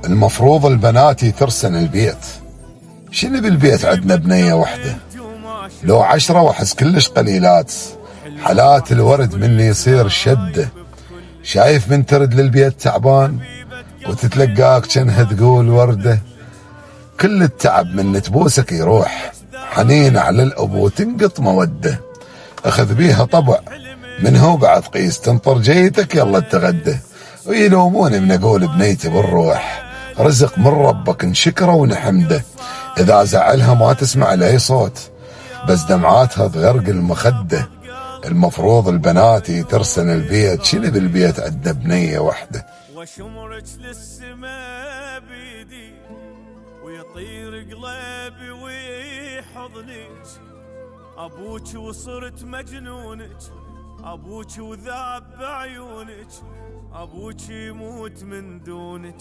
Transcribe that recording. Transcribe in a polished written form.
المفروض البنات يترسن البيت. شنو بالبيت عندنا بنية وحدة؟ لو 10 واحس كلش قليلات. حالات الورد مني يصير شده. شايف من ترد للبيت تعبان وتتلقاك كنها تقول ورده. كل التعب من تبوسك يروح. حنين على الابو تنقط موده. اخذ بيها طبع من هو بعد قيس تنطر جيتك يلا تغدى. ويلوموني من اقول بنيتي بالروح. رزق من ربك نشكره ونحمده. اذا زعلها ما تسمع لاي صوت بس دمعاتها تغرق المخده. المفروض البنات ترسن البيت. شنو بالبيت عندنا بنيه وحده؟ وشمرك للسما بيدي ويطير قلبي ويحضنك. ابوك وصرت مجنونك. ابوك وذاب بعيونك. ابوك يموت من دونك.